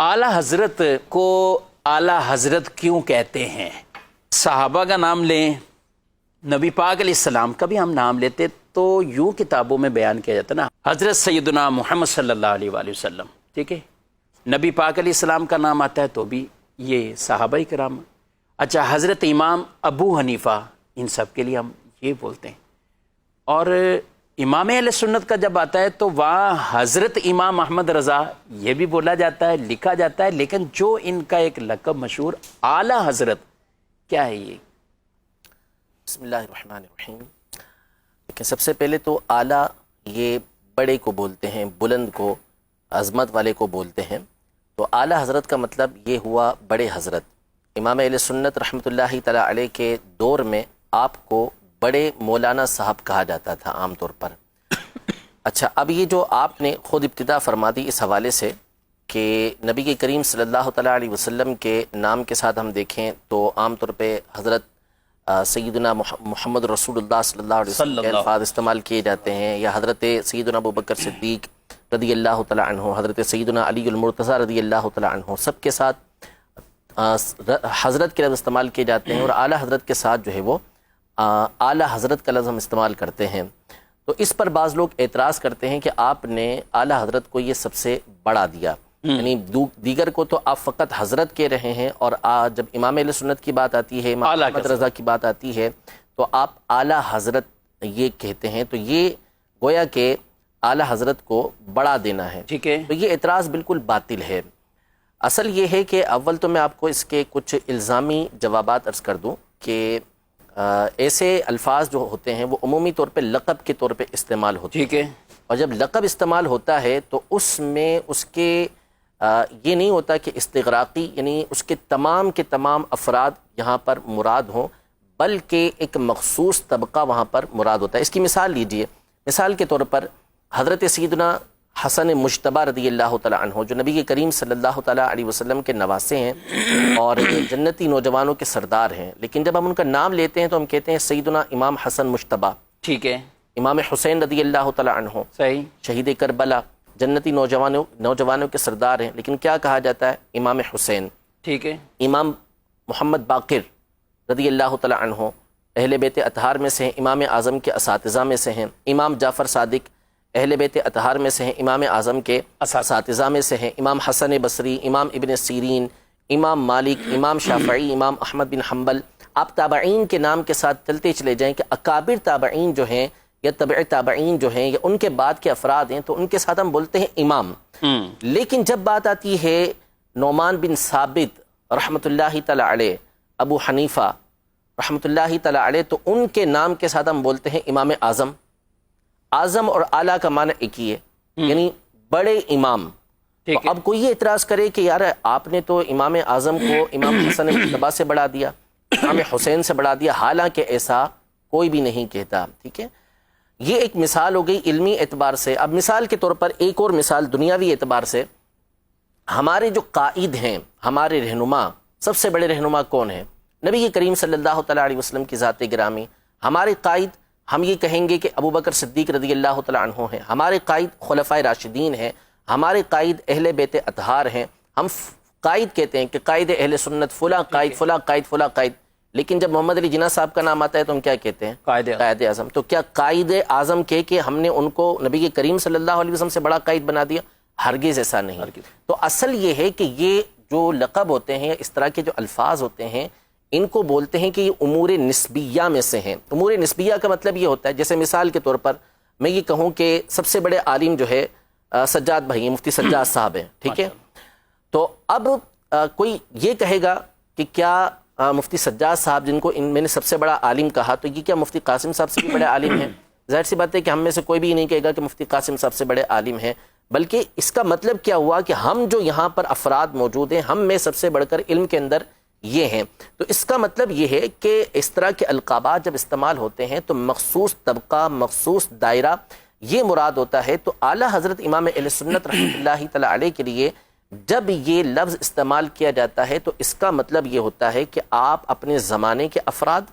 आला हजरत को आला हजरत क्यों कहते हैं? सहाबा का नाम लें, नबी पाक अलैहिस्सलाम का भी हम नाम लेते तो यूँ किताबों में बयान किया जाता ना, हजरत सैयदना मोहम्मद सल्लल्लाहु अलैहि वसल्लम, ठीक है। नबी पाक अलैहिस्सलाम का नाम आता है तो भी ये सहाबाए किराम। अच्छा, हजरत इमाम अबू हनीफ़ा, इन सब के लिए हम ये बोलते हैं। और इमाम अहले सुन्नत का जब आता है तो वहाँ हज़रत इमाम अहमद रज़ा ये भी बोला जाता है, लिखा जाता है, लेकिन जो इनका एक लक़ब मशहूर आला हज़रत, क्या है ये? बिस्मिल्लाहिर्रहमानिर्रहीम। लेकिन सबसे पहले तो आला ये बड़े को बोलते हैं, बुलंद को, अज़मत वाले को बोलते हैं। तो आला हज़रत का मतलब ये हुआ बड़े हज़रत। इमाम अहले सुन्नत रहमतुल्लाहि तआला अलैह के दौर में आपको बड़े मौलाना साहब कहा जाता था आम तौर पर। अच्छा, अब ये जो आपने ख़ुद इब्तिदा फरमा दी इस हवाले से कि नबी के करीम सल्लल्लाहु तआला अलैहि वसल्लम के नाम के साथ हम देखें तो आम तौर पे हज़रत सैयदना मोहम्मद रसूलुल्लाह सल्लल्लाहु अलैहि वसल्लम के अल्फाज इस्तेमाल किए जाते हैं, या हज़रत सैयदना अबू बकर सिद्दीक़ रदी अल्लाह तआला अन्हु, हज़रत सैयदना अली अल मुर्तज़ा रदी अल्लाह तआला अन्हु, सब के साथ हज़रत के लफ्ज़ इस्तेमाल किए जाते हैं। और आला हज़रत के साथ जो है वो आला हज़रत का लफ्ज़ हम इस्तेमाल करते हैं। तो इस पर बाज़ लोग एतराज़ करते हैं कि आपने आला हज़रत को ये सबसे बड़ा दिया, यानी दीगर को तो आप फ़कत हज़रत कह रहे हैं, और जब इमाम अहले सुन्नत की बात आती है, इमाम अहमद रज़ा की बात आती है, तो आप आला हज़रत ये कहते हैं। तो ये गोया के आला हज़रत को बड़ा देना है, ठीक है। तो ये एतराज़ बिल्कुल बातिल है। असल ये है कि अव्वल तो मैं आपको इसके कुछ इल्ज़ामी जवाबात अर्ज़ कर दूँ कि ऐसे अल्फाज जो होते हैं वो उमूमी तौर पे लक़ब के तौर पे इस्तेमाल होते हैं, ठीक है। और जब लक़ब इस्तेमाल होता है तो उसमें उसके ये नहीं होता कि इस्तिग़राक़ी, यानी उसके तमाम के तमाम अफराद यहाँ पर मुराद हों, बल्कि एक मख़सूस तबका वहाँ पर मुराद होता है। इसकी मिसाल लीजिए, मिसाल के तौर पर हज़रत सैयदना हसन मुज्तबा रदी अल्लाह तआला अन्हु, जो नबी के करीम सल्लल्लाहु तआला अलैहि वसल्लम के नवासे हैं और जन्नती नौजवानों के सरदार हैं, लेकिन जब हम उनका नाम लेते हैं तो हम कहते हैं सैयदना इमाम हसन मुज्तबा, ठीक है। इमाम हुसैन रदी अल्लाह तआला अन्हु, सही, शहीद करबला, जन्नती नौजवानों के सरदार हैं, लेकिन क्या कहा जाता है? इमाम हुसैन, ठीक है। इमाम मोहम्मद बाक़िर रदी अल्लाह तआला अन्हु अहले बैत अतहार में से हैं, इमाम आज़म के असातिज़ा में से हैं। इमाम जाफ़र सादिक अहले बैत अतहार में से हैं, इमाम आज़म के असातिज़ा में से हैं। इमाम हसन बसरी, इमाम इब्न सीरीन, इमाम मालिक, इमाम शाफ़ई, इमाम अहमद बिन हम्बल। आप ताबईन के नाम के साथ चलते चले जाएँ कि अकाबिर ताबईन जो हैं या तबअ ताबईन जो हैं या उनके बाद के अफराद हैं, तो उनके साथ हम बोलते हैं इमाम। लेकिन जब बात आती है नौमान बिन साबित रहमतुल्लाहि तआला अलैह, अबू हनीफ़ा रहमतुल्लाहि तआला अलैह, तो उनके नाम के साथ हम बोलते हैं इमाम आज़म। आज़म और आला का माना एक ही है, यानी बड़े इमाम। तो अब कोई ये इतराज़ करे कि यार आपने तो इमाम आज़म को इमाम हसन मुज्तबा से बढ़ा दिया, इमाम हुसैन से बढ़ा दिया, हालांकि ऐसा कोई भी नहीं कहता, ठीक है। ये एक मिसाल हो गई इल्मी एतबार से। अब मिसाल के तौर पर एक और मिसाल दुनियावी एतबार से, हमारे जो कायद हैं, हमारे रहनुमा, सबसे बड़े रहनुमा कौन हैं? नबी के करीम सल्लल्लाहु तआला अलैहि वसल्लम की ज़ात गिरामी। हमारे कायद हम ये कहेंगे कि अबू बकर सिद्दीक़ रदी अल्लाह तआला अन्हु हैं। हमारे कायद खुलफ़ाए राशिदीन हैं। हमारे कायद अहले बैत अतहार हैं। हम कायद कहते हैं कि कायद अहले सुन्नत फ़ुला कायद, फ़ुला कायद, फ़ुला कायद। लेकिन जब मोहम्मद अली जिन्ना साहब का नाम आता है तो हम क्या कहते हैं? कायद आज़म। तो क्या कायद आज़म कह के हमने उनको नबी के करीम सल्लल्लाहु अलैहि वसल्लम से बड़ा कायद बना दिया? हरगिज़ ऐसा नहीं। तो असल ये है कि ये जो लक़ब होते हैं, इस तरह के जो अल्फाज होते हैं, इनको बोलते हैं कि ये उमूर निस्बिया में से हैं। उमूर निस्बिया का मतलब ये होता है, जैसे मिसाल के तौर पर मैं ये कहूँ कि सबसे बड़े आलिम जो है सज्जाद भाई, मुफ्ती सज्जाद साहब हैं, ठीक है। तो अब कोई ये कहेगा कि क्या मुफ्ती सज्जाद साहब, जिनको मैंने सबसे बड़ा आलिम कहा, तो ये क्या मुफ्ती कासिम साहब से भी बड़े आलिम हैं? ज़ाहिर सी बात है कि हम में से कोई भी नहीं कहेगा कि मुफ्ती कासिम साहब से बड़े आलिम हैं। बल्कि इसका मतलब क्या हुआ कि हम जो यहाँ पर अफराद मौजूद हैं, हम में सबसे बढ़कर इल्म के अंदर ये हैं। तो इसका मतलब ये है कि इस तरह के अलकाबात जब इस्तेमाल होते हैं तो मखसूस तबका, मखसूस दायरा ये मुराद होता है। तो आला हज़रत इमाम अहले सुन्नत रहमतुल्लाहि तआला अलैह के लिए जब ये लफ्ज़ इस्तेमाल किया जाता है तो इसका मतलब ये होता है कि आप अपने ज़माने के अफराद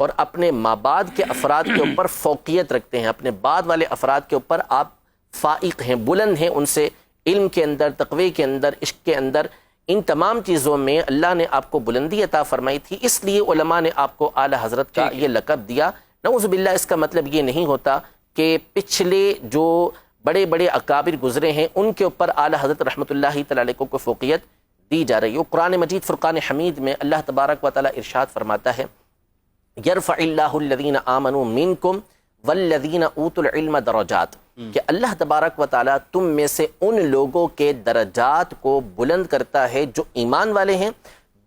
और अपने माबाद के अफराद के ऊपर फ़ौक़ियत रखते हैं, अपने बाद वाले अफराद के ऊपर आप फ़ाइक़ हैं, बुलंद हैं उनसे علم کے اندر، تقوی کے اندر، عشق کے اندر، ان تمام چیزوں میں اللہ نے آپ کو بلندی عطا فرمائی تھی، اس لیے علماء نے آپ کو اعلیٰ حضرت کا یہ لقب دیا۔ نعوذ باللہ اس کا مطلب یہ نہیں ہوتا کہ پچھلے جو بڑے بڑے اکابر گزرے ہیں ان کے اوپر اعلیٰ حضرت رحمۃ اللہ تعالی علیہ کو فوقیت دی جا رہی ہے۔ قرآن مجید فرقان حمید میں اللہ تبارک و تعالی ارشاد فرماتا ہے یرفع اللہ الذین آمنوا منکم والذین اوتوا العلم درجات، کہ اللہ تبارک و تعالی تم میں سے ان لوگوں کے درجات کو بلند کرتا ہے جو ایمان والے ہیں،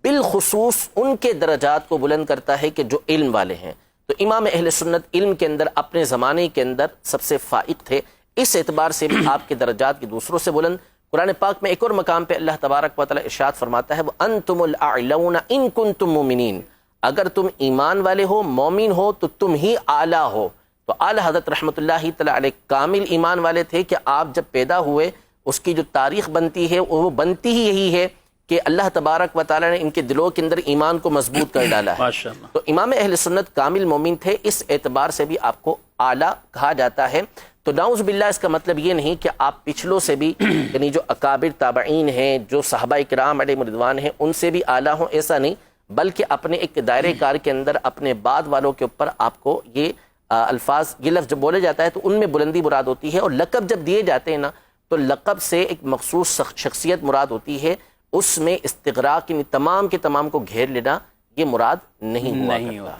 بالخصوص ان کے درجات کو بلند کرتا ہے کہ جو علم والے ہیں۔ تو امام اہل سنت علم کے اندر اپنے زمانے کے اندر سب سے فائق تھے، اس اعتبار سے بھی آپ کے درجات کی دوسروں سے بلند۔ قرآن پاک میں ایک اور مقام پہ اللہ تبارک و تعالی ارشاد فرماتا ہے وَأَنْتُمُ الْأَعْلَوْنَ إِن كُنْتُم مُؤْمِنِينَ، اگر تم ایمان والے ہو، مومن ہو تو تم ہی اعلیٰ ہو۔ تو اعلیٰ حضرت رحمۃ اللہ تعالی علیہ کامل ایمان والے تھے کہ آپ جب پیدا ہوئے اس کی جو تاریخ بنتی ہے وہ بنتی ہی یہی ہے کہ اللہ تبارک و تعالی نے ان کے دلوں کے اندر ایمان کو مضبوط کر ڈالا ہے۔ ماشاءاللہ۔ تو امام اہل سنت کامل مومن تھے، اس اعتبار سے بھی آپ کو اعلیٰ کہا جاتا ہے۔ تو نعوذ باللہ اس کا مطلب یہ نہیں کہ آپ پچھلوں سے بھی یعنی جو اکابر تابعین ہیں، جو صحابہ کرام علیہم رضوان ہیں، ان سے بھی اعلیٰ ہوں، ایسا نہیں، بلکہ اپنے ایک دائرے کار کے اندر اپنے بعد والوں کے اوپر آپ کو یہ الفاظ، یہ لفظ جب بولے جاتا ہے تو ان میں بلندی مراد ہوتی ہے، اور لقب جب دیے جاتے ہیں نا تو لقب سے ایک مخصوص شخصیت مراد ہوتی ہے، اس میں استغراق، تمام کے تمام کو گھیر لینا یہ مراد نہیں ہوا کرتا۔